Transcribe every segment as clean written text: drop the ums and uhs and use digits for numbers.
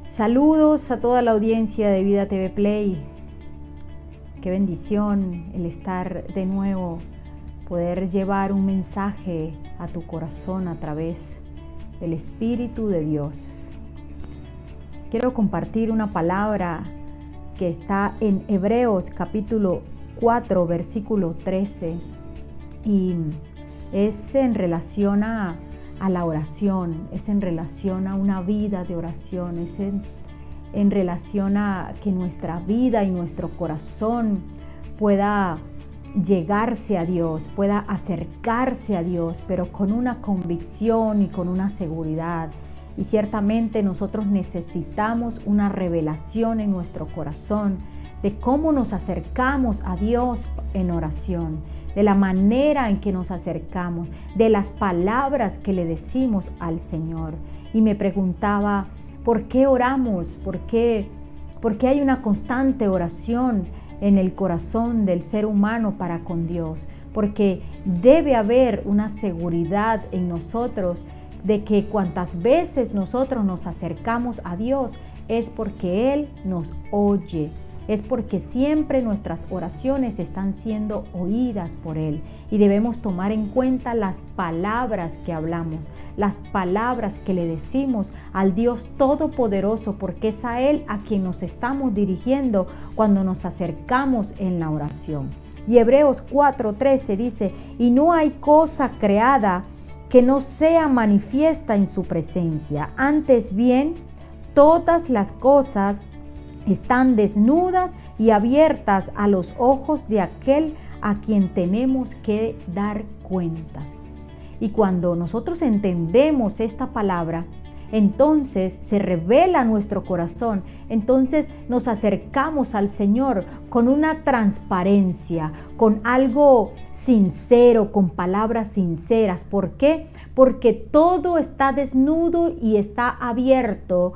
Saludos a toda la audiencia de Vida TV Play. Qué bendición el estar de nuevo, poder llevar un mensaje a tu corazón a través del Espíritu de Dios. Quiero compartir una palabra que está en Hebreos capítulo 4, versículo 13, y es en relación a la oración, es en relación a una vida de oración, es en relación a que nuestra vida y nuestro corazón pueda llegarse a Dios, pueda acercarse a Dios, pero con una convicción y con una seguridad. Y ciertamente nosotros necesitamos una revelación en nuestro corazón de cómo nos acercamos a Dios en oración, de la manera en que nos acercamos, de las palabras que le decimos al Señor. Y me preguntaba, ¿por qué oramos? ¿Por qué hay una constante oración en el corazón del ser humano para con Dios? Porque debe haber una seguridad en nosotros de que cuantas veces nosotros nos acercamos a Dios es porque Él nos oye. Es porque siempre nuestras oraciones están siendo oídas por Él, y debemos tomar en cuenta las palabras que hablamos, las palabras que le decimos al Dios Todopoderoso, porque es a Él a quien nos estamos dirigiendo cuando nos acercamos en la oración. Y Hebreos 4:13 dice: y no hay cosa creada que no sea manifiesta en su presencia, antes bien, todas las cosas están desnudas y abiertas a los ojos de aquel a quien tenemos que dar cuentas. Y cuando nosotros entendemos esta palabra, entonces se revela nuestro corazón, entonces nos acercamos al Señor con una transparencia, con algo sincero, con palabras sinceras. ¿Por qué? Porque todo está desnudo y está abierto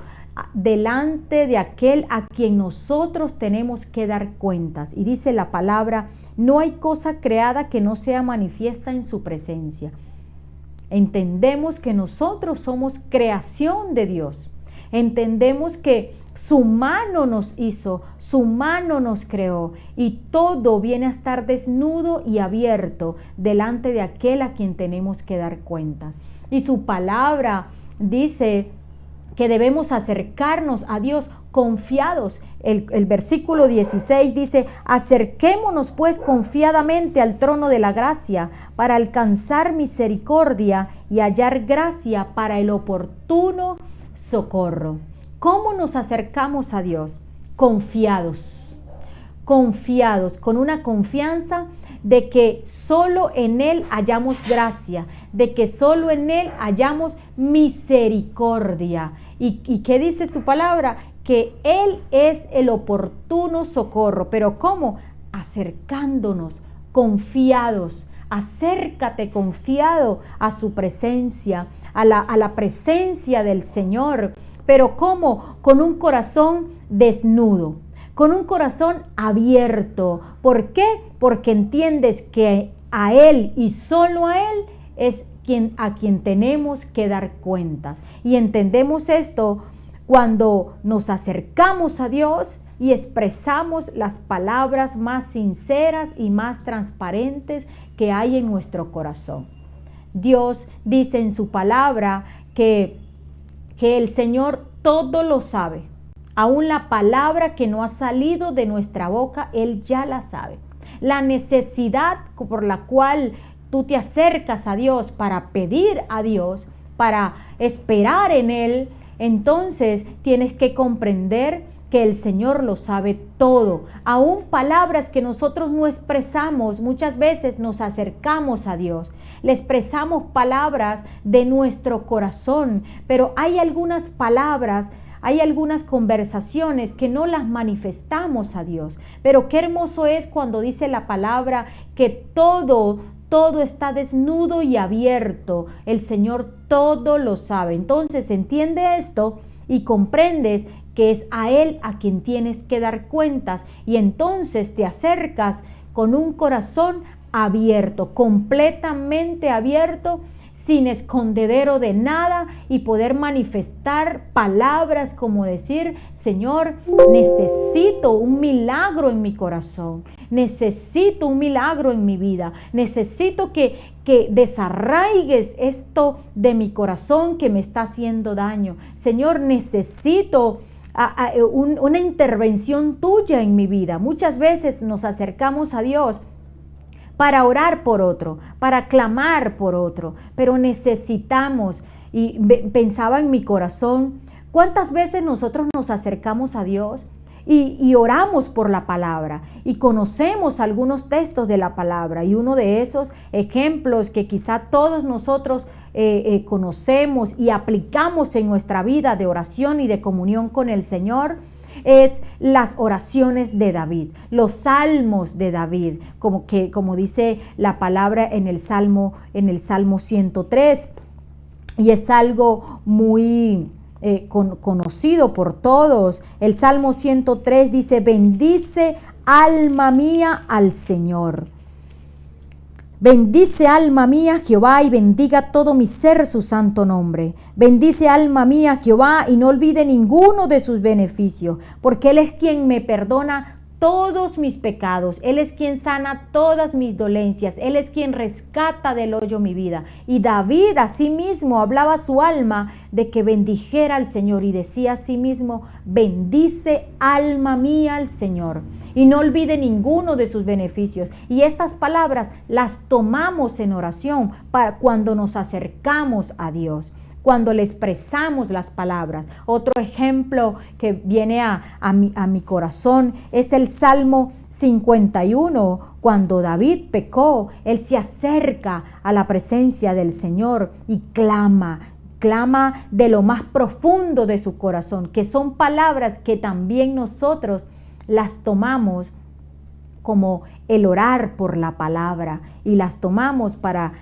delante de aquel a quien nosotros tenemos que dar cuentas. Y dice la palabra: no hay cosa creada que no sea manifiesta en su presencia. Entendemos que nosotros somos creación de Dios. Entendemos que su mano nos hizo, su mano nos creó, y todo viene a estar desnudo y abierto delante de aquel a quien tenemos que dar cuentas. Y su palabra dice que debemos acercarnos a Dios confiados. El versículo 16 dice: acerquémonos pues confiadamente al trono de la gracia para alcanzar misericordia y hallar gracia para el oportuno socorro. ¿Cómo nos acercamos a Dios? Confiados, con una confianza de que solo en Él hallamos gracia, de que solo en Él hallamos misericordia. ¿Y qué dice su palabra? Que Él es el oportuno socorro. ¿Pero cómo? Acercándonos, confiados. Acércate confiado a su presencia, a la presencia del Señor. ¿Pero cómo? Con un corazón desnudo, con un corazón abierto. ¿Por qué? Porque entiendes que a Él y solo a Él es a quien tenemos que dar cuentas. Y entendemos esto cuando nos acercamos a Dios y expresamos las palabras más sinceras y más transparentes que hay en nuestro corazón. Dios dice en su palabra que el Señor todo lo sabe. Aún la palabra que no ha salido de nuestra boca, Él ya la sabe. La necesidad por la cual tú te acercas a Dios para pedir a Dios, para esperar en Él, entonces tienes que comprender que el Señor lo sabe todo. Aún palabras que nosotros no expresamos, muchas veces nos acercamos a Dios. Le expresamos palabras de nuestro corazón, pero hay algunas palabras, hay algunas conversaciones que no las manifestamos a Dios. Pero qué hermoso es cuando dice la palabra que todo está desnudo y abierto. El Señor todo lo sabe. Entonces entiende esto y comprendes que es a Él a quien tienes que dar cuentas, y entonces te acercas con un corazón abierto, completamente abierto, sin escondedero de nada, y poder manifestar palabras como decir: Señor, necesito un milagro en mi corazón, necesito un milagro en mi vida, necesito que desarraigues esto de mi corazón que me está haciendo daño. Señor, necesito una intervención tuya en mi vida. Muchas veces nos acercamos a Dios para orar por otro, para clamar por otro, pero necesitamos, y pensaba en mi corazón, ¿cuántas veces nosotros nos acercamos a Dios y oramos por la palabra y conocemos algunos textos de la palabra? Y uno de esos ejemplos que quizá todos nosotros conocemos y aplicamos en nuestra vida de oración y de comunión con el Señor, es las oraciones de David, los salmos de David, como dice la palabra en el Salmo 103, y es algo muy conocido por todos. El Salmo 103 dice: bendice alma mía al Señor. Bendice alma mía Jehová, y bendiga todo mi ser su santo nombre. Bendice alma mía Jehová, y no olvide ninguno de sus beneficios, porque Él es quien me perdona todos mis pecados. Él es quien sana todas mis dolencias. Él es quien rescata del hoyo mi vida. Y David asimismo hablaba a su alma de que bendijera al Señor, y decía a sí mismo: bendice alma mía al Señor, y no olvide ninguno de sus beneficios. Y estas palabras las tomamos en oración para cuando nos acercamos a Dios, cuando le expresamos las palabras. Otro ejemplo que viene a mi corazón es el Salmo 51. Cuando David pecó, él se acerca a la presencia del Señor y clama de lo más profundo de su corazón, que son palabras que también nosotros las tomamos como el orar por la palabra, y las tomamos para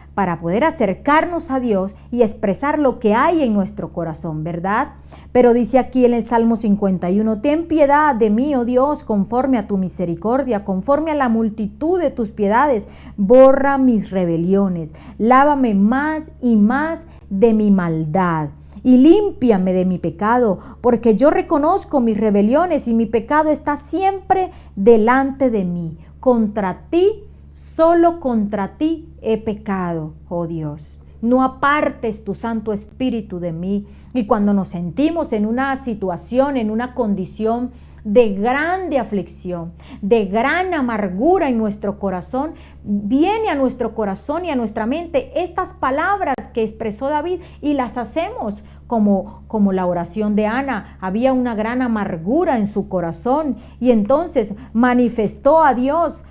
poder acercarnos a Dios y expresar lo que hay en nuestro corazón, ¿verdad? Pero dice aquí en el Salmo 51: ten piedad de mí, oh Dios, conforme a tu misericordia, conforme a la multitud de tus piedades, borra mis rebeliones, lávame más y más de mi maldad, y límpiame de mi pecado, porque yo reconozco mis rebeliones y mi pecado está siempre delante de mí. Contra ti, solo contra ti he pecado, oh Dios. No apartes tu Santo Espíritu de mí. Y cuando nos sentimos en una situación, en una condición de grande aflicción, de gran amargura en nuestro corazón, viene a nuestro corazón y a nuestra mente estas palabras que expresó David, y las hacemos como la oración de Ana. Había una gran amargura en su corazón, y entonces manifestó a Dios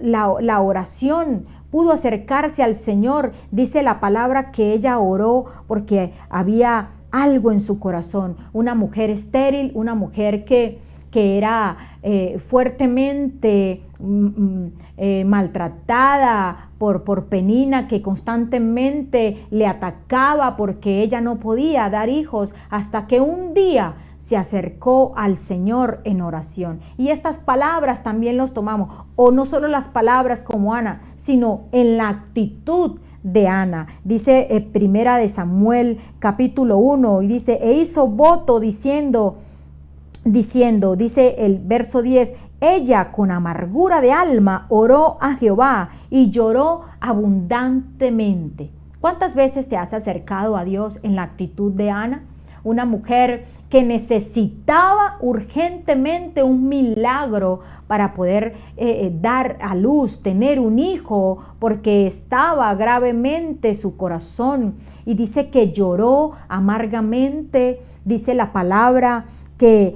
la oración. Pudo acercarse al Señor. Dice la palabra que ella oró porque había algo en su corazón. Una mujer estéril, una mujer que era fuertemente maltratada por Penina, que constantemente le atacaba porque ella no podía dar hijos, hasta que un día se acercó al Señor en oración. Y estas palabras también los tomamos, o no solo las palabras como Ana, sino en la actitud de Ana. Dice Primera de Samuel capítulo 1, y dice: e hizo voto diciendo, dice el verso 10, ella con amargura de alma oró a Jehová y lloró abundantemente. ¿Cuántas veces te has acercado a Dios en la actitud de Ana? Una mujer que necesitaba urgentemente un milagro para poder dar a luz, tener un hijo, porque estaba gravemente su corazón. Y dice que lloró amargamente. Dice la palabra que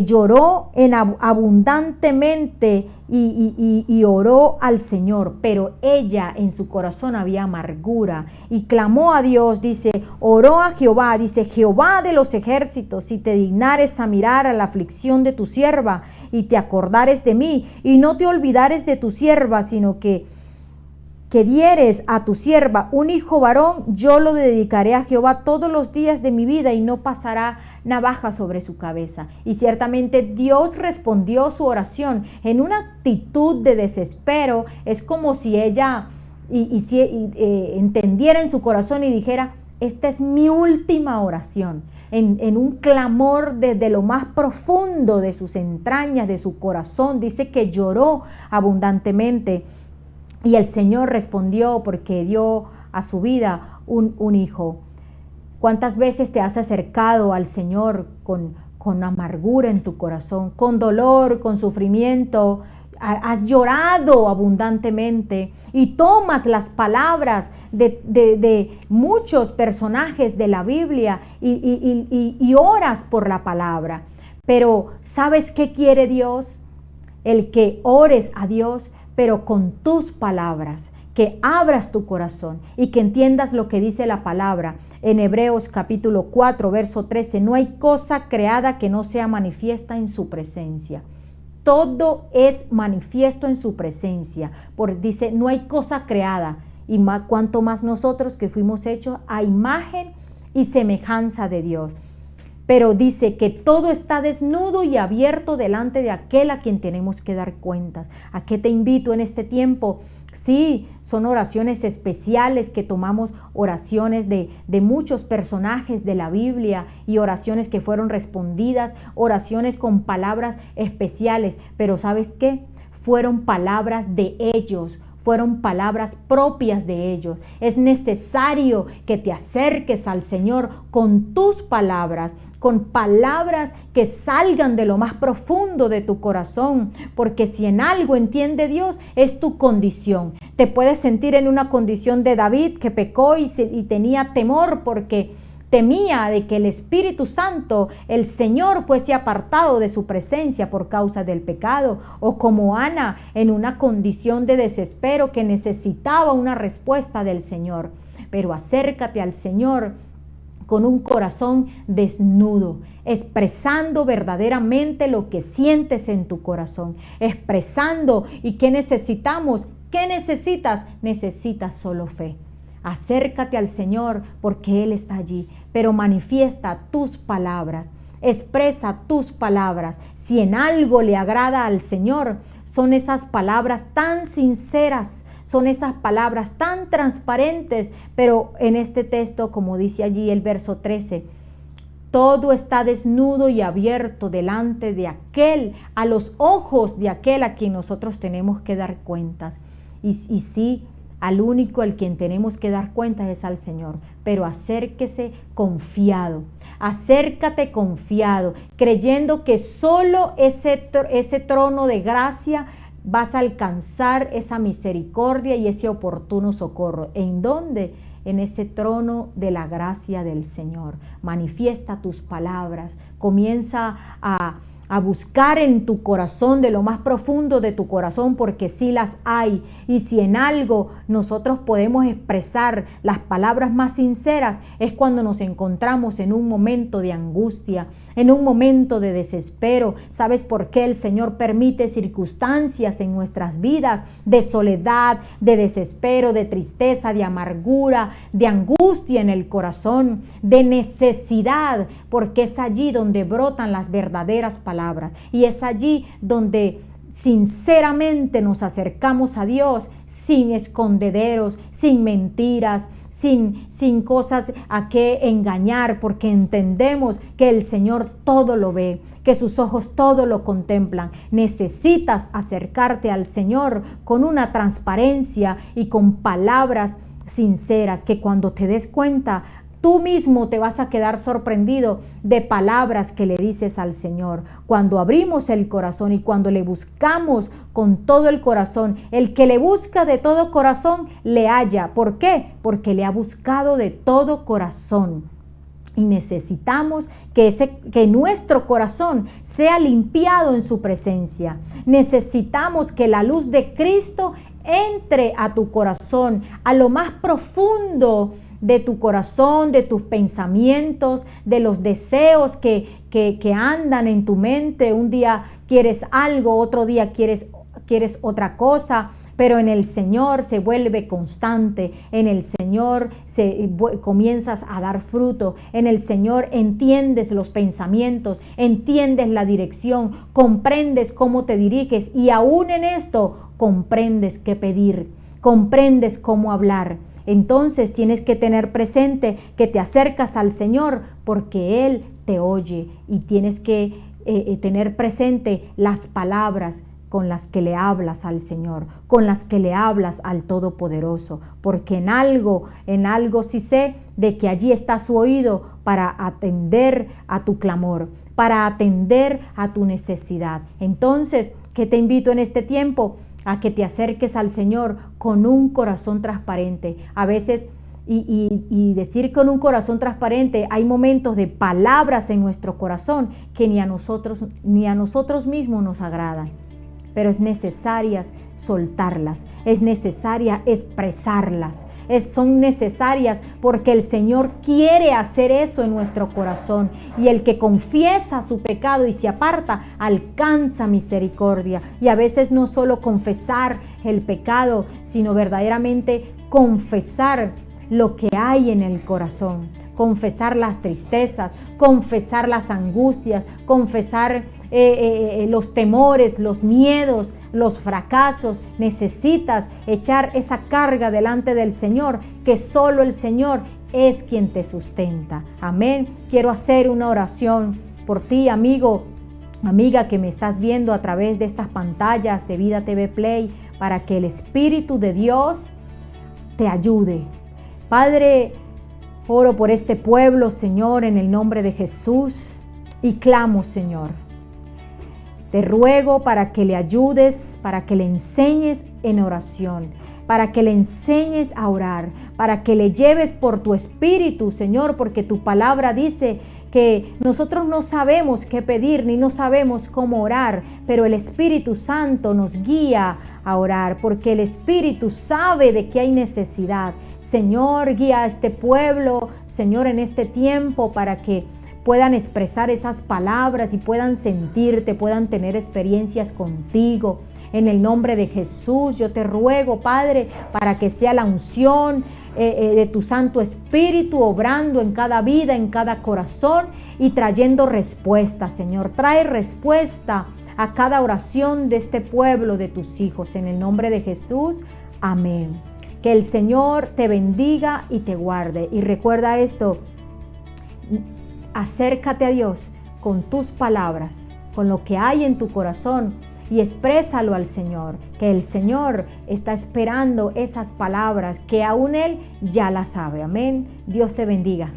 lloró abundantemente y oró al Señor, pero ella en su corazón había amargura y clamó a Dios. Dice, oró a Jehová, dice: Jehová de los ejércitos, si te dignares a mirar a la aflicción de tu sierva y te acordares de mí y no te olvidares de tu sierva, sino que que dieres a tu sierva un hijo varón, yo lo dedicaré a Jehová todos los días de mi vida y no pasará navaja sobre su cabeza. Y ciertamente Dios respondió su oración en una actitud de desespero. Es como si ella entendiera en su corazón y dijera: esta es mi última oración. En un clamor desde lo más profundo de sus entrañas, de su corazón. Dice que lloró abundantemente y el Señor respondió porque dio a su vida un hijo. ¿Cuántas veces te has acercado al Señor con amargura en tu corazón, con dolor, con sufrimiento? Has llorado abundantemente y tomas las palabras de muchos personajes de la Biblia y oras por la palabra. Pero ¿sabes qué quiere Dios? El que ores a Dios, pero con tus palabras, que abras tu corazón y que entiendas lo que dice la palabra. En Hebreos capítulo 4, verso 13, no hay cosa creada que no sea manifiesta en su presencia. Todo es manifiesto en su presencia. Dice, no hay cosa creada, y cuanto más nosotros que fuimos hechos a imagen y semejanza de Dios. Pero dice que todo está desnudo y abierto delante de aquel a quien tenemos que dar cuentas. ¿A qué te invito en este tiempo? Sí, son oraciones especiales que tomamos, oraciones de muchos personajes de la Biblia y oraciones que fueron respondidas, oraciones con palabras especiales. Pero ¿sabes qué? Fueron palabras de ellos. Fueron palabras propias de ellos. Es necesario que te acerques al Señor con tus palabras, con palabras que salgan de lo más profundo de tu corazón, porque si en algo entiende Dios, es tu condición. Te puedes sentir en una condición de David, que pecó y tenía temor porque temía de que el Espíritu Santo, el Señor, fuese apartado de su presencia por causa del pecado. O como Ana, en una condición de desespero que necesitaba una respuesta del Señor. Pero acércate al Señor con un corazón desnudo, expresando verdaderamente lo que sientes en tu corazón, expresando. ¿Y qué necesitamos? ¿Qué necesitas? Necesitas solo fe. Acércate al Señor porque Él está allí, pero manifiesta tus palabras, expresa tus palabras. Si en algo le agrada al Señor, son esas palabras tan sinceras, son esas palabras tan transparentes. Pero en este texto, como dice allí el verso 13, todo está desnudo y abierto delante de aquel, a los ojos de aquel a quien nosotros tenemos que dar cuentas. Y sí, al único al quien tenemos que dar cuentas es al Señor. Pero acérquese confiado, acércate confiado, creyendo que solo ese trono de gracia vas a alcanzar esa misericordia y ese oportuno socorro. ¿En dónde? En ese trono de la gracia del Señor. Manifiesta tus palabras, comienza a buscar en tu corazón, de lo más profundo de tu corazón, porque sí las hay. Y si en algo nosotros podemos expresar las palabras más sinceras, es cuando nos encontramos en un momento de angustia, en un momento de desespero. ¿Sabes por qué el Señor permite circunstancias en nuestras vidas de soledad, de desespero, de tristeza, de amargura, de angustia en el corazón, de necesidad? Porque es allí donde brotan las verdaderas palabras. Y es allí donde sinceramente nos acercamos a Dios, sin escondederos, sin mentiras, sin cosas a que engañar, porque entendemos que el Señor todo lo ve, que sus ojos todo lo contemplan. Necesitas acercarte al Señor con una transparencia y con palabras sinceras, que cuando te des cuenta, tú mismo te vas a quedar sorprendido de palabras que le dices al Señor. Cuando abrimos el corazón y cuando le buscamos con todo el corazón, el que le busca de todo corazón le halla. ¿Por qué? Porque le ha buscado de todo corazón. Y necesitamos que nuestro corazón sea limpiado en su presencia. Necesitamos que la luz de Cristo entre a tu corazón, a lo más profundo de tu corazón, de tus pensamientos, de los deseos que andan en tu mente. Un día quieres algo, otro día quieres quieres otra cosa, pero en el Señor se vuelve constante, en el Señor comienzas a dar fruto, en el Señor entiendes los pensamientos, entiendes la dirección, comprendes cómo te diriges y aún en esto comprendes qué pedir, comprendes cómo hablar. Entonces tienes que tener presente que te acercas al Señor porque Él te oye y tienes que tener presente las palabras con las que le hablas al Señor, con las que le hablas al Todopoderoso, porque en algo sí sé de que allí está su oído para atender a tu clamor, para atender a tu necesidad. Entonces, ¿qué te invito en este tiempo? A que te acerques al Señor con un corazón transparente. A veces, y decir con un corazón transparente, hay momentos de palabras en nuestro corazón que ni a nosotros mismos nos agradan. Pero es necesaria soltarlas, es necesaria expresarlas, son necesarias porque el Señor quiere hacer eso en nuestro corazón y el que confiesa su pecado y se aparta alcanza misericordia. Y a veces no solo confesar el pecado, sino verdaderamente confesar lo que hay en el corazón, confesar las tristezas, confesar las angustias, confesar los temores, los miedos, los fracasos. Necesitas echar esa carga delante del Señor, que solo el Señor es quien te sustenta. Amén. Quiero hacer una oración por ti, amigo, amiga, que me estás viendo a través de estas pantallas de Vida TV Play, para que el Espíritu de Dios te ayude. Padre, oro por este pueblo, Señor, en el nombre de Jesús, y clamo, Señor. Te ruego para que le ayudes, para que le enseñes en oración, para que le enseñes a orar, para que le lleves por tu Espíritu, Señor, porque tu palabra dice que nosotros no sabemos qué pedir ni no sabemos cómo orar, pero el Espíritu Santo nos guía a orar, porque el Espíritu sabe de qué hay necesidad. Señor, guía a este pueblo, Señor, en este tiempo para que puedan expresar esas palabras y puedan sentirte, puedan tener experiencias contigo. En el nombre de Jesús, yo te ruego, Padre, para que sea la unción de tu Santo Espíritu obrando en cada vida, en cada corazón y trayendo respuesta, Señor. Trae respuesta a cada oración de este pueblo, de tus hijos. En el nombre de Jesús, amén. Que el Señor te bendiga y te guarde. Y recuerda esto, acércate a Dios con tus palabras, con lo que hay en tu corazón, y exprésalo al Señor, que el Señor está esperando esas palabras que aún Él ya las sabe. Amén. Dios te bendiga.